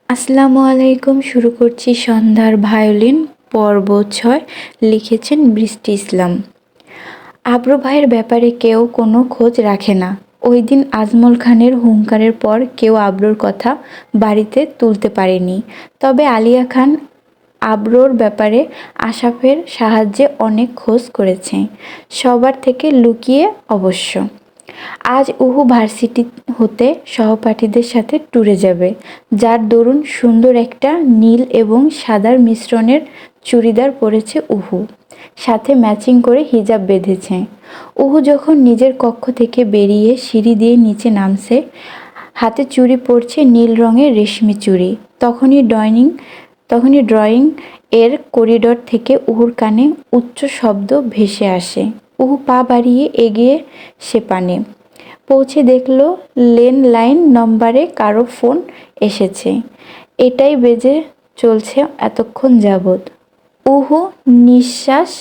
আসসালামু আলাইকুম। শুরু করছি সন্ধ্যার ভায়োলিন পর্ব ৬। লিখেছেন বৃষ্টি ইসলাম। আব্রু ভাইয়ের ব্যাপারে কেউ কোনো খোঁজ রাখে না। ওই দিন আজমল খানের হুঙ্কারের পর কেউ আব্রুর কথা বাড়িতে তুলতে পারেনি। তবে আলিয়া খান আব্রুর ব্যাপারে আসাফের সাহায্যে অনেক খোঁজ করেছে, সবার থেকে লুকিয়ে অবশ্য। আজ উহু ভার্সিটি হতে সহপাঠীদের সাথে ট্যুরে যাবে, যার দরুন সুন্দর একটা নীল এবং সাদার মিশ্রণের চুড়িদার পরেছে উহু, সাথে ম্যাচিং করে হিজাব বেঁধেছে। উহু যখন নিজের কক্ষ থেকে বেরিয়ে সিঁড়ি দিয়ে নিচে নামছে, হাতে চুড়ি পরছে নীল রঙের রেশমি চুড়ি, তখনই ড্রয়িং এর করিডর থেকে উহুর কানে উচ্চ শব্দ ভেসে আসে। উহু পা বাড়িয়ে এগিয়ে সে পানে পৌঁছে দেখল ল্যান্ডলাইন নম্বরে কারো ফোন এসেছে। এটাই বেজে চলছে এতক্ষণ যাবৎ। উহু নিঃশ্বাস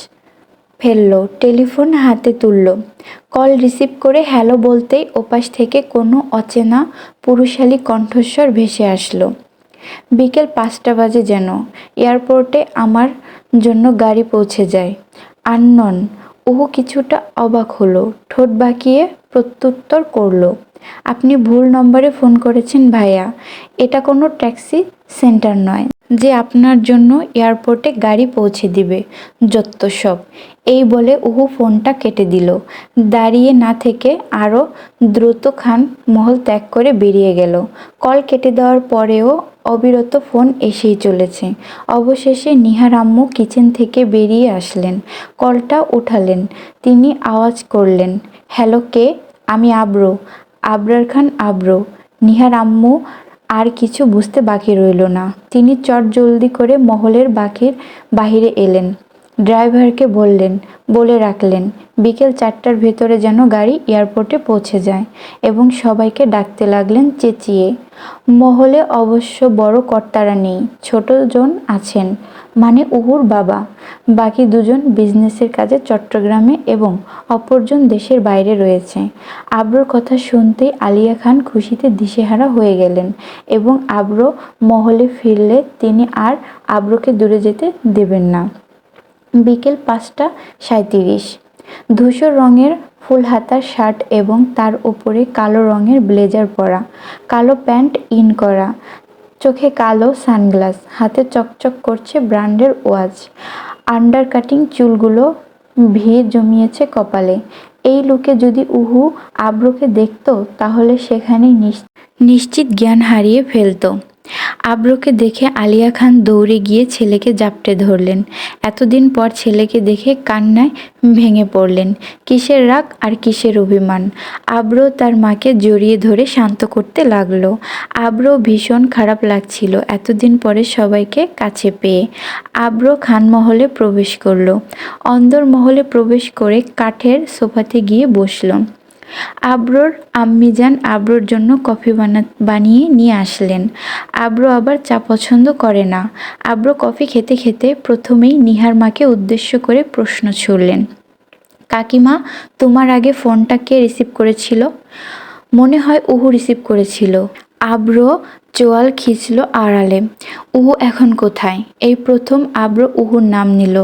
ফেলল, টেলিফোন হাতে তুলল। কল রিসিভ করে হ্যালো বলতেই ওপাশ থেকে কোনো অচেনা পুরুষালী কণ্ঠস্বর ভেসে আসলো। বিকেল ৫টা বাজে যেন। এয়ারপোর্টে আমার জন্য গাড়ি পৌঁছে যায়। আননন। উহু কিছুটা অবাক হলো, ঠোঁট বাঁকিয়ে প্রত্যুত্তর করল, আপনি ভুল নম্বরে ফোন করেছেন ভাইয়া। এটা কোনো ট্যাক্সি সেন্টার নয় যে আপনার জন্য এয়ারপোর্টে গাড়ি পৌঁছে দিবে। যত্ত সব। এই বলে উহু ফোনটা কেটে দিল। দাঁড়িয়ে না থেকে আরও দ্রুত খান মহল ত্যাগ করে বেরিয়ে গেল। কল কেটে দেওয়ার পরেও অবিরত ফোন এসেই চলেছে। অবশেষে নিহার আম্মু কিচেন থেকে বেরিয়ে আসলেন। কলটা উঠালেন। তিনি আওয়াজ করলেন, হ্যালো কে? আমি আব্রু। আবরার খান আব্রু। নিহার আম্মু আর কিছু বুঝতে বাকি রইল না। তিনি চটজলদি করে মহলের বাহিরে এলেন। ড্রাইভারকে বলে রাখলেন বিকেল 4টার ভেতরে যেন গাড়ি এয়ারপোর্টে পৌঁছে যায়, এবং সবাইকে ডাকতে লাগলেন চেঁচিয়ে। মহলে অবশ্য বড় কর্তারা নেই, ছোটজন আছেন, মানে উহুর বাবা। বাকি দুজন বিজনেসের কাজে চট্টগ্রামে এবং অপরজন দেশের বাইরে রয়েছে। আব্রুর কথা শুনতেই আলিয়া খান খুশিতে দিশেহারা হয়ে গেলেন, এবং আব্রু মহলে ফিরলে তিনি আর আব্রুকে দূরে যেতে দেবেন না। বিকেল 5টা 37। ধূসর রঙের ফুলহাতা শার্ট এবং তার উপরে কালো রঙের ব্লেজার পরা, কালো প্যান্ট ইন করা, চোখে কালো সানগ্লাস, হাতে চকচক করছে ব্র্যান্ডের ওয়াচ, আন্ডারকাটিং চুলগুলো ভিড় জমিয়েছে কপালে। এই লুকে যদি উহু আব্রুকে দেখত, তাহলে সেখানেই নিশ্চিত জ্ঞান হারিয়ে ফেলত। আব্রুকে দেখে আলিয়া খান দৌড়ে গিয়ে ছেলেকে জাপটে ধরলেন। এতদিন পর ছেলেকে দেখে কান্নায় ভেঙে পড়লেন। কিসের রাগ আর কিসের অভিমান? আব্রু তার মাকে জড়িয়ে ধরে শান্ত করতে লাগলো। আব্রু ভীষণ খারাপ লাগছিল এতদিন পরে সবাইকে কাছে পেয়ে। আব্রু খানমহলে প্রবেশ করলো। অন্দরমহলে প্রবেশ করে কাঠের সোফাতে গিয়ে বসল। আব্রুর আম্মিজান আব্রুর জন্য কফি বানিয়ে নিয়ে আসলেন। আব্রু আবার চা পছন্দ করে না। আব্রু কফি খেতে খেতে প্রথমেই নিহার মাকে উদ্দেশ্য করে প্রশ্ন ছুড়লেন, কাকিমা, তোমার আগে ফোনটা কে রিসিভ করেছিল? মনে হয় উহু রিসিভ করেছিল। আব্রু চোয়াল খিঁচল আড়ালে। উহু এখন কোথায়? এই প্রথম আব্রু উহুর নাম নিল।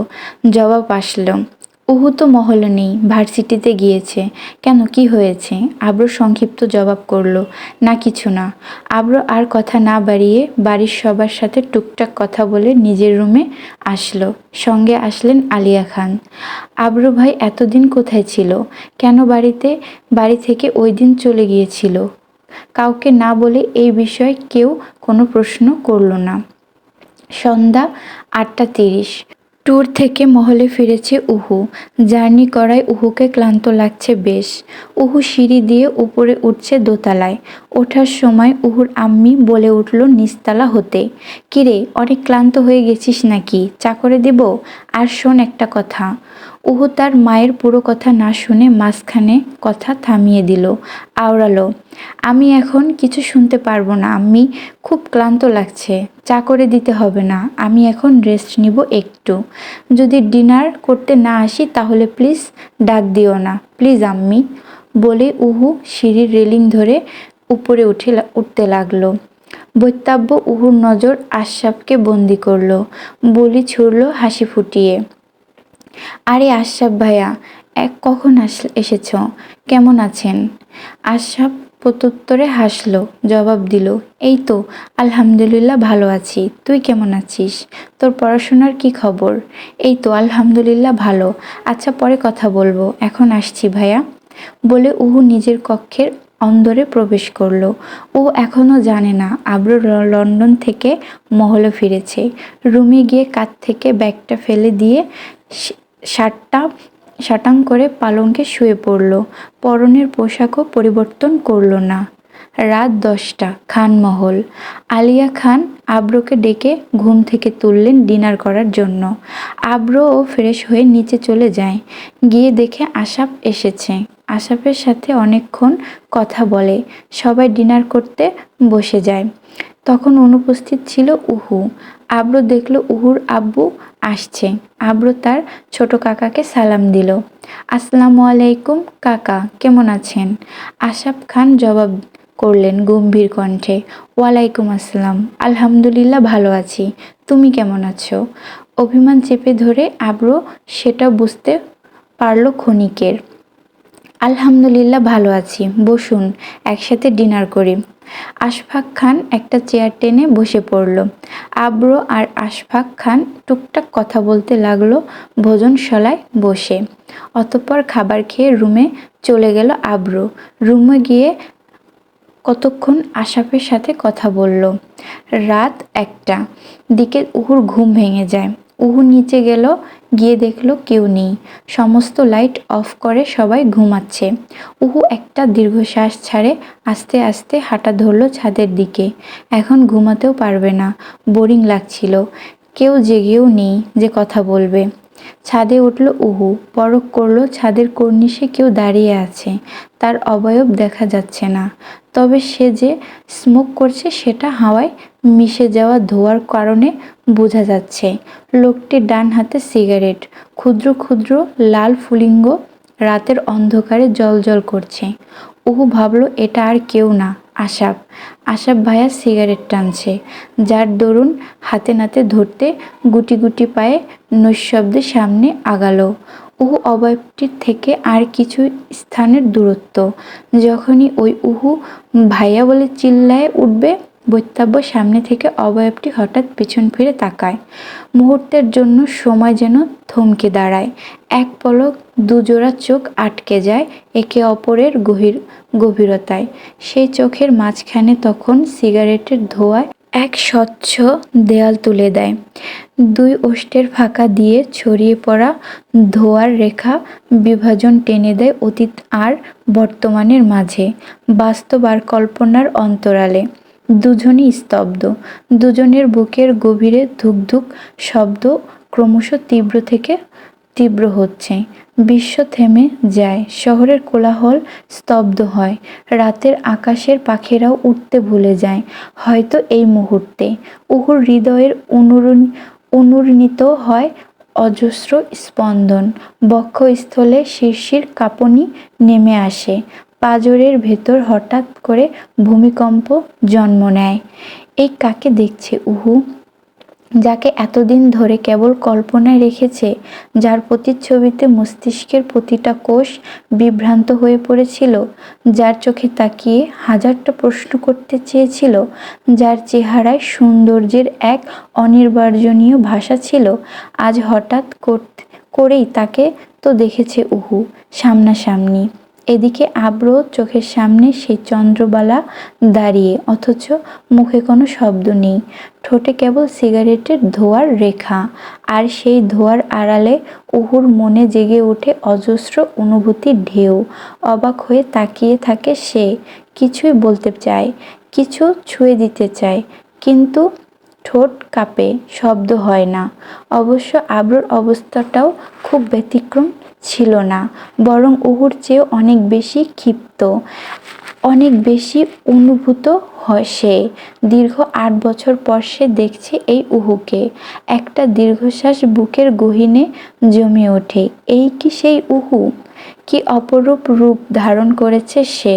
জবাব আসলো, উহু তো মহলে নেই, ভার্সিটিতে গিয়েছে। কেন, কি হয়েছে? আব্রু সংক্ষিপ্ত জবাব করল, না কিছু না। আব্রু আর কথা না বাড়িয়ে বাড়ির সবার সাথে টুকটাক কথা বলে নিজের রুমে আসলো। সঙ্গে আসলেন আলিয়া খান। আব্রু ভাই এতদিন কোথায় ছিল? কেন বাড়ি থেকে ওই দিন চলে গিয়েছিল? কাউকে না বলে এই বিষয়ে কেউ কোনো প্রশ্ন করল না। সন্ধ্যা 8টা 30। ট্যুর থেকে মহলে ফিরেছে উহু। জার্নি করায় উহুকে ক্লান্ত লাগছে বেশ। উহু সিঁড়ি দিয়ে উপরে উঠছে দোতলায়। ওঠার সময় উহুর আম্মি বলে উঠল নিচতলা হতে, কিরে, অনেক ক্লান্ত হয়ে গেছিস নাকি? চা করে দিব? আর শোন একটা কথা। উহু তার মায়ের পুরো কথা না শুনে মাঝখানে কথা থামিয়ে দিল, আওড়ালো, আমি এখন কিছু শুনতে পারবো না আম্মি, খুব ক্লান্ত লাগছে। চা করে দিতে হবে না, আমি এখন রেস্ট নিব একটু। যদি ডিনার করতে না আসি তাহলে প্লিজ ডাক দিও না, প্লিজ আম্মি। বলে উহু সিঁড়ির রেলিং ধরে উপরে উঠতে লাগলো। বৈতব্য উহুর নজর আশরাফকে বন্দি করলো। বলি ছুড়ল হাসি ফুটিয়ে। আরে আশরাফ ভাইয়া, কখন এসেছ? কেমন আছেন? আশরাফ প্রত্যুত্তরে হাসল, জবাব দিল, এই তো আলহামদুলিল্লাহ ভালো আছি। তুই কেমন আছিস? তোর পড়াশোনার কি খবর? এই তো আলহামদুলিল্লাহ ভালো। আচ্ছা পরে কথা বলবো, এখন আসছি ভাইয়া। বলে উহু নিজের কক্ষের অন্দরে প্রবেশ করলো। ও এখনো জানে না আব্রু লন্ডন থেকে মহলে ফিরেছে। রুমে গিয়ে কাঁধ থেকে ব্যাগটা ফেলে দিয়ে শার্টটা শটাং করে পালঙ্কে শুয়ে পড়ল। পরনের পোশাকও পরিবর্তন করল না। রাত 10টা, খানমহল। আলিয়া খান আব্রোকে ডেকে ঘুম থেকে তুললেন ডিনার করার জন্য। আব্রোও ফ্রেশ হয়ে নিচে চলে যায়। গিয়ে দেখে আশরাফ এসেছে। আশরাফের সাথে অনেকক্ষণ কথা বলে। সবাই ডিনার করতে বসে যায়। তখন অনুপস্থিত ছিল উহু। আব্রো দেখল উহুর আব্বু আসছে। আব্রো তার ছোট কাকাকে সালাম দিল। আসসালামু আলাইকুম কাকা, কেমন আছেন? আশরাফ খান জবাব করলেন গম্ভীর কণ্ঠে, ওয়ালাইকুম আসসালাম, আলহামদুলিল্লাহ ভালো আছি। তুমি কেমন আছো? অভিমান চেপে ধরে আব্রো সেটা বুঝতে পারল ক্ষণিকের। আলহামদুলিল্লাহ ভালো আছি, বসুন একসাথে ডিনার করি। আশফাক খান একটা চেয়ার টেনে বসে পড়ল। আব্রো আর আশফাক খান টুকটাক কথা বলতে লাগলো ভোজনশালায় বসে। অতঃপর খাবার খেয়ে রুমে চলে গেল আব্রো। রুমে গিয়ে কতক্ষণ আশরাফের সাথে কথা বলল। রাত 1টা দিকে উহুর ঘুম ভেঙে যায়। উহু নিচে গেল, গিয়ে দেখলো কেউ নেই। সমস্ত লাইট অফ করে সবাই ঘুমাচ্ছে। উহু একটা দীর্ঘশ্বাস ছাড়ে আস্তে আস্তে হাঁটা ধরল ছাদের দিকে। এখন ঘুমাতেও পারবে না, বোরিং লাগছিল। কেউ জেগেও নেই যে কথা বলবে। ছাদে উঠল উহু, পরখ করল ছাদের কর্নিশে কেউ দাঁড়িয়ে আছে। তার অবয়ব দেখা যাচ্ছে না, তবে সে যে স্মোক করছে সেটা হাওয়ায় মিশে যাওয়া ধোঁয়ার কারণে বোঝা যাচ্ছে। লোকটির ডান হাতে সিগারেট, ক্ষুদ্র ক্ষুদ্র লাল ফুলিঙ্গ রাতের অন্ধকারে জ্বলজ্বল করছে। উহু ভাবল এটা আর কেউ না, আশরাফ। আশরাফ ভাইয়া সিগারেট টানছে, যার দরুন হাতে নাতে ধরতে গুটি গুটি পায়ে নৈশব্দে সামনে আগালো। উহু অবয়বটির থেকে আর কিছু স্থানের দূরত্ব। যখনই ওই উহু ভাইয়া বলে চিল্লায়ে উঠবে, বৈতব্য সামনে থেকে অবয়বটি হঠাৎ পিছন ফিরে তাকায়। মুহূর্তের জন্য সময় যেন থমকে দাঁড়ায়। এক পলক দুজোড়া চোখ আটকে যায় একে অপরের গভীরতায়। সেই চোখের মাঝখানে তখন সিগারেটের ধোঁয়ায় এক স্বচ্ছ দেয়াল তুলে দেয়। দুই ওষ্ঠের ফাঁকা দিয়ে ছড়িয়ে পড়া ধোঁয়ার রেখা বিভাজন টেনে দেয় অতীত আর বর্তমানের মাঝে, বাস্তব আর কল্পনার অন্তরালে। দুজনই স্তব্ধ। দুজনের বুকের গভীরে ধুক ধুক শব্দ ক্রমশ তীব্র থেকে তীব্র হচ্ছে। বিশ্ব থেমে যায়, শহরের কোলাহল স্তব্ধ হয়, রাতের আকাশের পাখিরাও উঠতে ভুলে যায় হয়তো এই মুহূর্তে। উহুর হৃদয়ের অনুরণিত হয় অজস্র স্পন্দন। বক্ষস্থলে শিরশির কাঁপুনি নেমে আসে। পাঁজরের ভেতর হঠাৎ করে ভূমিকম্প জন্ম নেয়। এই কাকে দেখছে উহু? যাকে এতদিন ধরে কেবল কল্পনায় রেখেছে, যার প্রতিচ্ছবিতে মস্তিষ্কের প্রতিটা কোষ বিভ্রান্ত হয়ে পড়েছিল, যার চোখে তাকিয়ে হাজারটা প্রশ্ন করতে চেয়েছিল, যার চেহারায় সৌন্দর্যের এক অনির্বচনীয় ভাষা ছিল, আজ হঠাৎ করেই তাকে তো দেখেছে উহু সামনাসামনি। এদিকে আব্রো চোখের সামনে সেই চন্দ্রবালা দাঁড়িয়ে, অথচ মুখে কোনো শব্দ নেই, ঠোঁটে কেবল সিগারেটের ধোঁয়ার রেখা। আর সেই ধোঁয়ার আড়ালে উহুর মনে জেগে ওঠে অজস্র অনুভূতির ঢেউ। অবাক হয়ে তাকিয়ে থাকে সে, কিছুই বলতে চায়, কিছু ছুঁয়ে দিতে চায়, কিন্তু ঠোঁট কাঁপে, শব্দ হয় না। অবশ্য আব্রোর অবস্থাটাও খুব ব্যতিক্রম ছিল না, বরং উহুর চেয়েও অনেক বেশি ক্ষিপ্ত, অনেক বেশি অনুভূত হয় সে। দীর্ঘ 8 বছর পর সে দেখছে এই উহুকে। একটা দীর্ঘশ্বাস বুকের গহীনে জমে ওঠে। এই কি সেই উহু? কি অপরূপ রূপ ধারণ করেছে সে!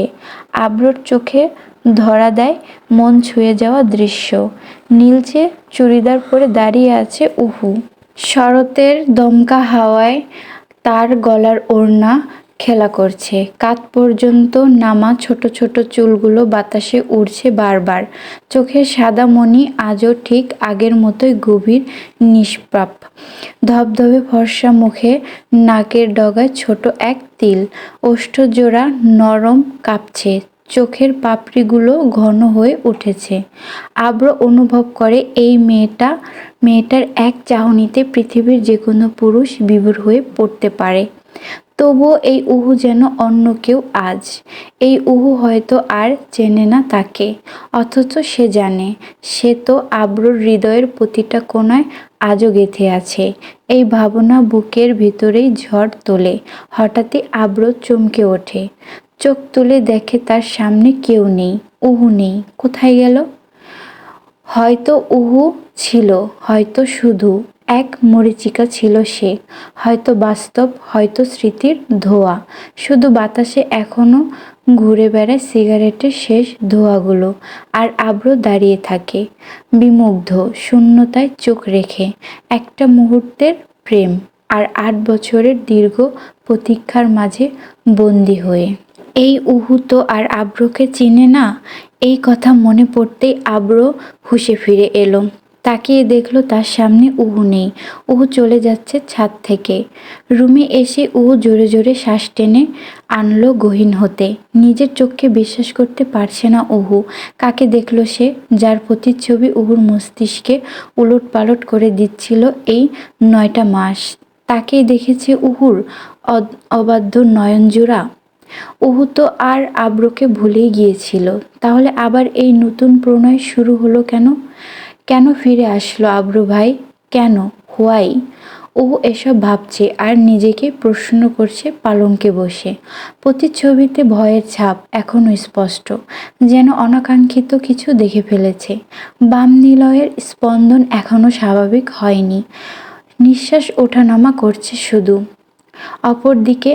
আব্রোর চোখে ধরা দেয় মন ছুঁয়ে যাওয়া দৃশ্য। নীলচে চুড়িদার পরে দাঁড়িয়ে আছে উহু। শরতের দমকা হাওয়ায় তার গলার ওড়না খেলা করছে। কাঁধ পর্যন্ত নামা ছোট ছোট চুলগুলো বাতাসে উড়ছে বারবার। চোখের সাদা মণি আজও ঠিক আগের মতোই গভীর, নিষ্পাপ। ধবধবে ফর্সা মুখে নাকের ডগায় ছোট এক তিল। ওষ্ঠজোড়া নরম, কাঁপছে। চোখের পাপড়িগুলো ঘন হয়ে উঠেছে। আব্র অনুভব করে এই মেয়েটার এক চাহনিতে পৃথিবীর যেকোনো পুরুষ বিভোর হয়ে পড়তে পারে। তবুও এই উহু যেন অন্য কেউ আজ। এই উহু হয়তো আর চেনে না তাকে, অথচ সে জানে। সে তো আব্রর হৃদয়ের প্রতিটা কোণায় আজও গেঁথে আছে। এই ভাবনা বুকের ভিতরেই ঝড় তোলে। হঠাৎই আব্র চমকে ওঠে। চোখ তুলে দেখে তার সামনে কেউ নেই। উহু নেই। কোথায় গেল? হয়তো উহু ছিল, হয়তো শুধু এক মরীচিকা ছিল সে, হয়তো বাস্তব, হয়তো স্মৃতির ধোঁয়া। শুধু বাতাসে এখনো ঘুরে বেড়ায় সিগারেটের শেষ ধোঁয়াগুলো। আর আব্র দাঁড়িয়ে থাকে বিমুগ্ধ, শূন্যতায় চোখ রেখে। একটা মুহূর্তের প্রেম আর ৮ বছরের দীর্ঘ প্রতীক্ষার মাঝে বন্দী হয়ে। এই উহু তো আর আব্রকে চিনে না। এই কথা মনে পড়তেই আব্র হুঁশে ফিরে এলো। তাকিয়ে দেখলো তার সামনে উহু নেই। উহু চলে যাচ্ছে ছাদ থেকে। রুমে এসে উহু জোরে জোরে শ্বাস টেনে আনলো গহীন হতে। নিজের চোখকে বিশ্বাস করতে পারছে না উহু। কাকে দেখলো সে? যার প্রতিচ্ছবি উহুর মস্তিষ্কে উলটপালট করে দিচ্ছিল এই ৯টা মাস। তাকেই দেখেছে উহুর অবাধ্য নয়নজোড়া। উহু তো আর আব্রকে ভুলেই গিয়েছিল। তাহলে আবার এই নতুন প্রণয় শুরু হলো কেন? কেন ফিরে আসলো আব্র ভাই? কেন? হোয়াই? উহু এসব ভাবছে আর নিজেকে প্রশ্ন করছে পালঙ্কে বসে। প্রতিচ্ছবিতে ভয়ের ছাপ এখনো স্পষ্ট, যেন অনাকাঙ্ক্ষিত কিছু দেখে ফেলেছে। বাম নিলয়ের স্পন্দন এখনো স্বাভাবিক হয়নি। নিঃশ্বাস ওঠানামা করছে শুধু। অপরদিকে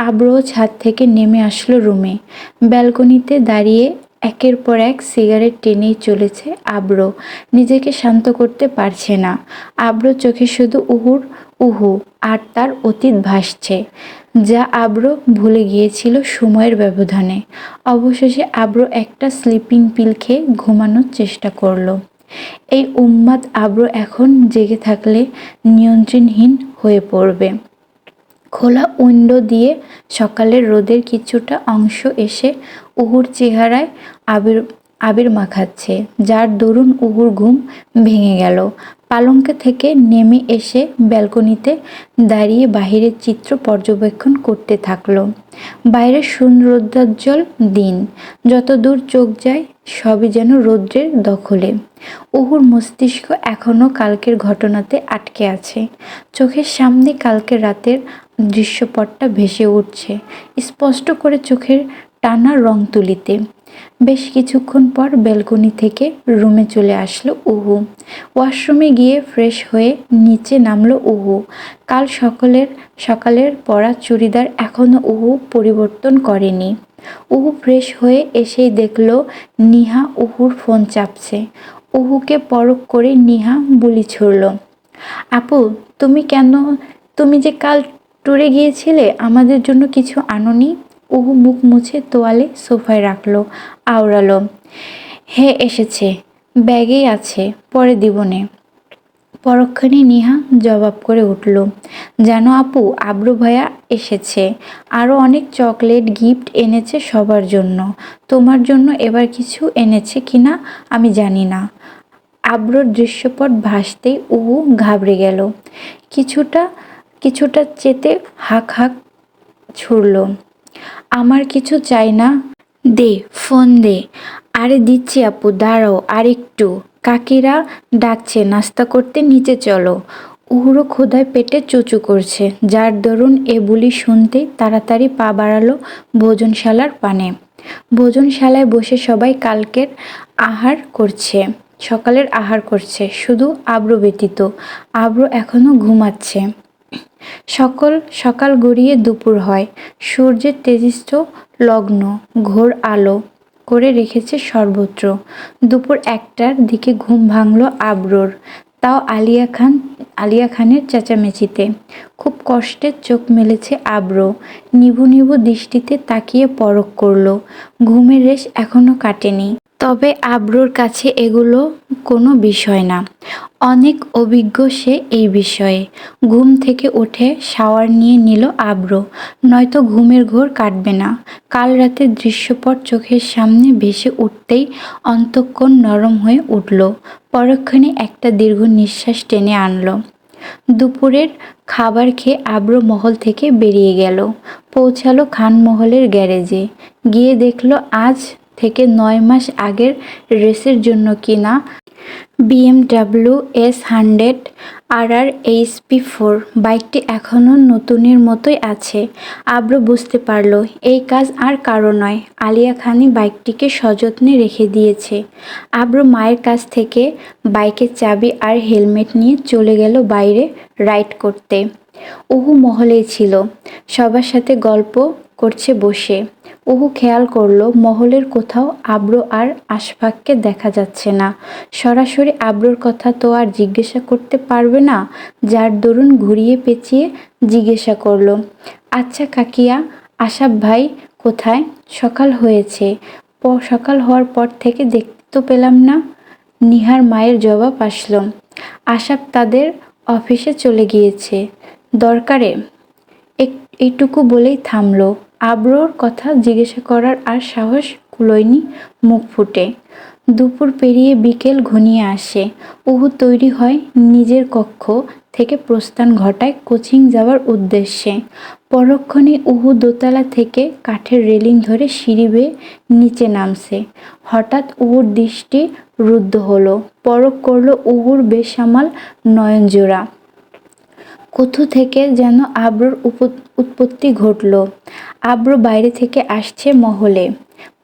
আব্র ছাদ থেকে নেমে আসলো রুমে। ব্যালকনিতে দাঁড়িয়ে একের পর এক সিগারেট টেনেই চলেছে আব্র। নিজেকে শান্ত করতে পারছে না। আব্র চোখে শুধু উহুর উহু আর তার অতীত ভাসছে, যা আব্র ভুলে গিয়েছিল সময়ের ব্যবধানে। অবশেষে আব্র একটা স্লিপিং পিল খেয়ে ঘুমানোর চেষ্টা করলো। এই উন্মাদ আব্র এখন জেগে থাকলে নিয়ন্ত্রণহীন হয়ে পড়বে। খোলা উইন্ডো দিয়ে সকালের রোদের কিছুটা অংশ এসে উহুর চেহারায় আবির আবির মাখাচ্ছে, যার দরুন উহুর ঘুম ভেঙে গেল। পালঙ্কে থেকে নেমে এসে ব্যালকনিতে দাঁড়িয়ে বাহিরের চিত্র পর্যবেক্ষণ করতে থাকলো। বাইরের সৌন্দর্যোজ্জ্বল দিন। যত দূর চোখ যায় সবই যেন রৌদ্রের দখলে। উহুর মস্তিষ্ক এখনো কালকের ঘটনাতে আটকে আছে। চোখের সামনে কালকের রাতের দৃশ্যপটটা ভেসে উঠছে স্পষ্ট করে চোখের টানা রং তুলিতে। বেশ কিছুক্ষণ পর ব্যালকনি থেকে রুমে চলে আসলো উহু। ওয়াশরুমে গিয়ে ফ্রেশ হয়ে নিচে নামলো উহু। কাল সকালের পরা চুড়িদার এখনো উহু পরিবর্তন করেনি। উহু ফ্রেশ হয়ে এসেই দেখলো নিহা উহুর ফোন চাপছে। উহুকে পরখ করে নিহা বুলি ছুড়ল, আপু, তুমি যে কাল ট্যুরে গিয়েছিলে, আমাদের জন্য কিছু আনোনি? উহু মুখ মুছে তোয়ালে সোফায় রাখলো, আওড়ালো, হে এসেছে, ব্যাগেই আছে, পরে দিবনে। পরক্ষণে নিহা জবাব করে উঠল, জানো আপু, আব্রু ভাইয়া এসেছে। আরও অনেক চকলেট গিফট এনেছে সবার জন্য। তোমার জন্য এবার কিছু এনেছে কিনা আমি জানি না। আব্রর দৃশ্যপট ভাসতেই উহু ঘাবড়ে গেল। কিছুটা চেতে হাঁক ছুড়ল, আমার কিছু চাই না, দে ফোন দে। আরে দিচ্ছি আপু, দাঁড়াও আর একটু, কাকিরা ডাকছে নাস্তা করতে, নিচে চলো। উহুরও ক্ষুধায় পেটে চুচু করছে, যার দরুন এ বুলি শুনতেই তাড়াতাড়ি পা বাড়ালো ভোজনশালার পানে। ভোজনশালায় বসে সবাই সকালের আহার করছে, শুধু আব্র ব্যতীত। আব্র এখনো ঘুমাচ্ছে। সকাল গড়িয়ে দুপুর হয়। সূর্যের তেজস্ক্র লগ্ন, ঘোর আলো করে রেখেছে সর্বত্র। দুপুর 1টার দিকে ঘুম ভাঙল আবরোর, তাও আলিয়া খানের চেঁচামেচিতে। খুব কষ্টে চোখ মেলেছে আব্র, নিভু নিভু দৃষ্টিতে তাকিয়ে পরখ করল। ঘুমের রেশ এখনো কাটেনি, তবে আব্রোর কাছে এগুলো কোনো বিষয় না। অনেক অভিজ্ঞ সে এই বিষয়ে। ঘুম থেকে উঠে শাওয়ার নিয়ে নিল আব্র, নয়তো ঘুমের ঘোর কাটবে না। কাল রাতের দৃশ্যপট চোখের সামনে ভেসে উঠতেই অন্তঃকরণ নরম হয়ে উঠল। পরক্ষণে একটা দীর্ঘ নিঃশ্বাস টেনে আনল। দুপুরের খাবার খেয়ে আব্র মহল থেকে বেরিয়ে গেল। পৌঁছালো খানমহলের গ্যারেজে। গিয়ে দেখল আজ থেকে 9 মাস আগের রেসের জন্য কিনা BMW S100 RR HP4 বাইকটি এখনও নতুনের মতোই আছে। আব্র বুঝতে পারল এই কাজ আর কারো নয়, আলিয়া খানই বাইকটিকে সযত্নে রেখে দিয়েছে। আব্র মায়ের কাছ থেকে বাইকের চাবি আর হেলমেট নিয়ে চলে গেল বাইরে রাইড করতে। অহু মহলেই ছিল, সবার সাথে গল্প করছে বসে। অহু খেয়াল করল মহলের কোথাও আব্র আর আশফাককে দেখা যাচ্ছে না। সরাসরি আব্রর কথা তো আর জিজ্ঞাসা করতে পারবে না, যার দরুন ঘুরিয়ে পেঁচিয়ে জিজ্ঞাসা করল, আচ্ছা কাকিয়া, আশাফ ভাই কোথায়? সকাল হয়েছে, সকাল হওয়ার পর থেকে দেখতে তো পেলাম না। নিহার মায়ের জবাব আসলো, আশাফ তাদের অফিসে চলে গিয়েছে দরকারে। এইটুকু বলেই থামল। আব্রোর কথা জিজ্ঞাসা করার আর সাহস কুলোয়নি মুখ ফুটে। দুপুর পেরিয়ে বিকেল ঘনিয়ে আসে। অহু তৈরি হয়, নিজের কক্ষ থেকে প্রস্থান ঘটায় কোচিং যাওয়ার উদ্দেশ্যে। পরক্ষণে অহু দোতলা থেকে কাঠের রেলিং ধরে সিঁড়ি বেয়ে নিচে নামছে। হঠাৎ অহুর দৃষ্টি রুদ্ধ হলো। পরখ করল অহুর বেসামাল নয়নজোড়া। কোথা থেকে যেন আব্রর উৎপত্তি ঘটল। আব্র বাইরে থেকে আসছে মহলে।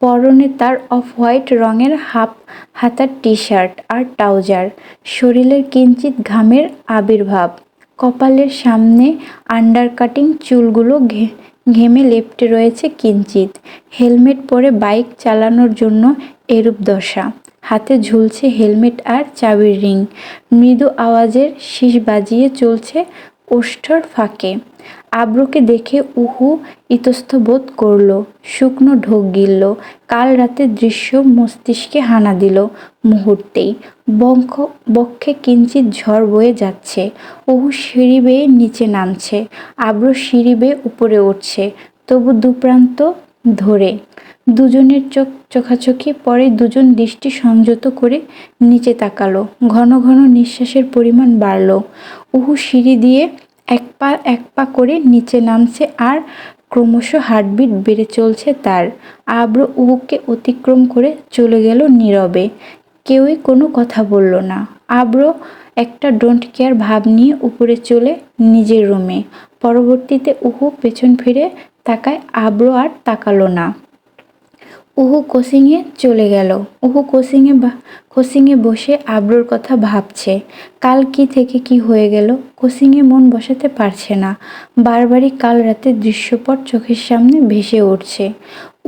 পরনে তার অফ হোয়াইট রঙের হাফ হাতার টি-শার্ট আর ট্রাউজার। শরীরের কিঞ্চিত ঘামের আবির্ভাব। কপালের সামনে আন্ডারকাটিং চুলগুলো ঘেমে লেপ্টে রয়েছে কিঞ্চিত। হেলমেট পরে বাইক চালানোর জন্য এরূপ দশা। হাতে ঝুলছে হেলমেট আর চাবির রিং। মৃদু আওয়াজের শিস বাজিয়ে চলছে ওষ্ঠর ফাঁকে। আব্রকে দেখে উহু ইতস্ত বোধ করল, শুকনো ঢোক গিলল। কাল রাতের দৃশ্য মস্তিষ্কে হানা দিল মুহূর্তেই। বক্ষে কিঞ্চিত ঝড় বয়ে যাচ্ছে। উহু সিঁড়ি বেয়ে নিচে নামছে, আব্র সিঁড়ি বেয়ে উপরে উঠছে, তবু দুপ্রান্ত ধরে। দুজনের চোখ চোখাচোখি, পরে দুজন দৃষ্টি সংযত করে নিচে তাকালো। ঘন ঘন নিঃশ্বাসের পরিমাণ বাড়ল। উহু সিঁড়ি দিয়ে এক পা করে নিচে নামছে, আর ক্রমশ হার্টবিট বেড়ে চলছে তার। আব্র উহুকে অতিক্রম করে চলে গেল নীরবে। কেউই কোনো কথা বলল না। আব্র একটা ডোন্ট কেয়ার ভাব নিয়ে উপরে চলে নিজের রুমে। পরবর্তীতে উহু পেছন ফিরে তাকায়, আব্র আর তাকালো না। উহু কোচিংয়ে চলে গেল। উহু কোচিংয়ে বসে আব্রোর কথা ভাবছে। কাল কি থেকে কি হয়ে গেল, কোচিংয়ে মন বসাতে পারছে না। বারবারই কাল রাতের দৃশ্যপট চোখের সামনে ভেসে উঠছে।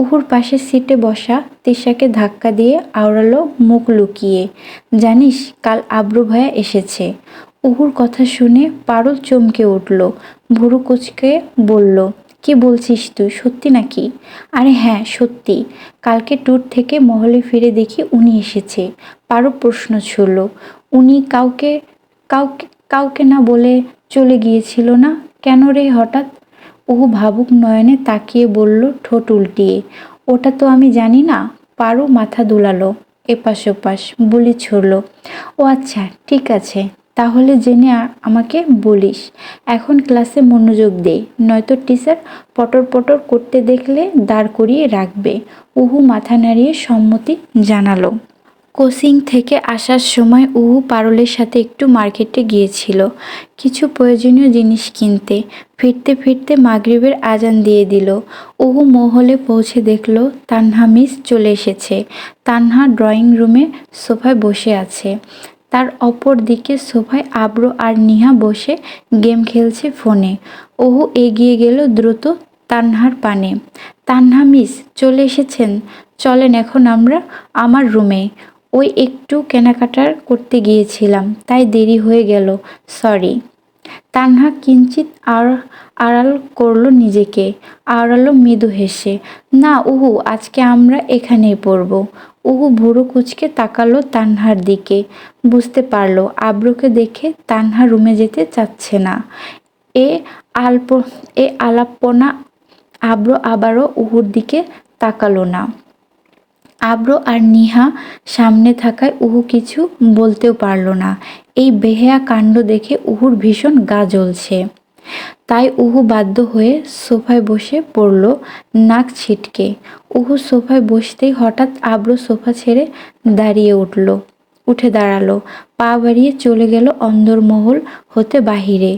উহুর পাশের সিটে বসা তিশাকে ধাক্কা দিয়ে আওড়ালো মুখ লুকিয়ে, জানিস কাল আব্রু ভাইয়া এসেছে। উহুর কথা শুনে পারুল চমকে উঠল, ভুরু কুঁচকে বলল, কি বলছিস তুই, সত্যি নাকি? আরে হ্যাঁ সত্যি, কালকে ট্যুর থেকে মহলে ফিরে দেখি উনি এসেছে। পারো প্রশ্ন ছুড়ল, উনি কাউকে কাউকে কাউকে না বলে চলে গিয়েছিল না কেন রে হঠাৎ? ওহু ভাবুক নয়নে তাকিয়ে বলল ঠোঁট উল্টিয়ে, ওটা তো আমি জানি না। পারো মাথা দুলালো, এপাশ ওপাশ বুলি ছুড়ল। ও আচ্ছা ঠিক আছে, তাহলে জেনে আমাকে বলিস। এখন ক্লাসে মনোযোগ দে, নয়তো টিচার পটর পটর করতে দেখলে দাঁড় করিয়ে রাখবে। উহু মাথা নাড়িয়ে সম্মতি জানালো। কোচিং থেকে আসার সময় উহু পারুলের সাথে একটু মার্কেটে গিয়েছিল কিছু প্রয়োজনীয় জিনিস কিনতে। ফিরতে ফিরতে মাগরিবের আজান দিয়ে দিল। উহু মহলে পৌঁছে দেখল তানহা মিস চলে এসেছে। তানহা ড্রয়িং রুমে সোফায় বসে আছে। তার অপর দিকে সোফায় আব্র আর নিহা বসে গেম খেলছে ফোনে। ওহু এগিয়ে গেল দ্রুত তানহার পানে। তানহা মিস চলে এসেছেন, চলেন এখন আমরা আমার রুমে। ওই একটু কেনাকাটার করতে গিয়েছিলাম, তাই দেরি হয়ে গেল, সরি। তানহা কিঞ্চিত আড়াল করলো নিজেকে, আওড়ালো মৃদু হেসে। না উহু, আজকে আমরা এখানেই পড়ব। উহু ভুরু কুঁচকে তাকালো তানহার দিকে, বুঝতে পারলো আব্রুকে দেখে তানহা রুমে যেতে চাচ্ছে না। এ আলপ এ আলাপনা আব্র আবারও উহুর দিকে তাকালো না। আব্র আর নিহা সামনে থাকায় উহু কিছু বলতেও পারল না। এই বেহেয়া কাণ্ড দেখে উহুর ভীষণ গা জ্বলছে। তাই উহু বাধ্য হয়ে সোফায় বসে পড়ল নাক ছিটকে। উহু সোফায় বসতেই হঠাৎ আব্র সোফা ছেড়ে উঠে দাঁড়ালো, পা বাড়িয়ে চলে গেল অন্দরমহল হতে বাহিরে।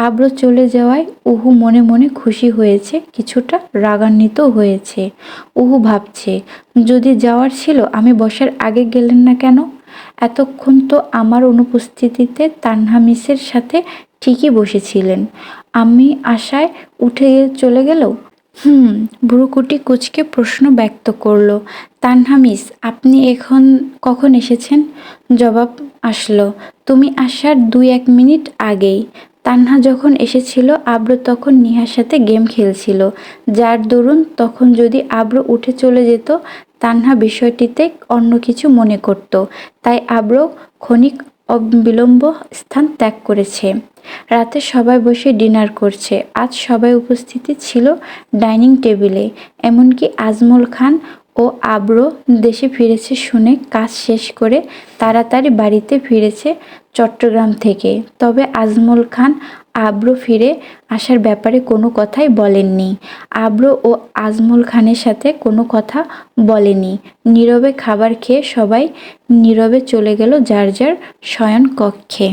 আব্র চলে যাওয়ায় উহু মনে মনে খুশি হয়েছে, কিছুটা রাগান্বিত হয়েছে। উহু ভাবছে, যদি যাওয়ার ছিল আমি বসার আগে গেলেন না কেন? এতক্ষণ তো আমার অনুপস্থিতিতে তানহা মিসের সাথে ঠিকই বসেছিলেন, আমি আশায় উঠে চলে গেল। ভ্রুকুটি কুঁচকে প্রশ্ন ব্যক্ত করল। তানহা মিস, আপনি কখন এসেছেন? জবাব আসলো, তুমি আসার 2-1 মিনিট আগেই। তানহা যখন এসেছিল আব্র তখন নিহার সাথে গেম খেলছিল, যার দরুন তখন যদি আব্র উঠে চলে যেত তানহা বিষয়টিতে অন্য কিছু মনে করত, তাই আব্র ক্ষণিক অবিলম্ব স্থান ত্যাগ করেছে। রাতে সবাই বসে ডিনার করছে। আজ সবাই উপস্থিতি ছিল ডাইনিং টেবিলে, এমনকি আজমল খান ও আব্র দেশে ফিরেছে শুনে কাজ শেষ করে তাড়াতাড়ি বাড়িতে ফিরেছে চট্টগ্রাম থেকে। তবে আজমল খান আব্র ফিরে আসার ব্যাপারে কোনো কথাই বলেননি। আব্র ও আজমল খানের সাথে কোনো কথা বলেনি। নীরবে খাবার খেয়ে সবাই নীরবে চলে গেল যার যার শয়ন কক্ষে।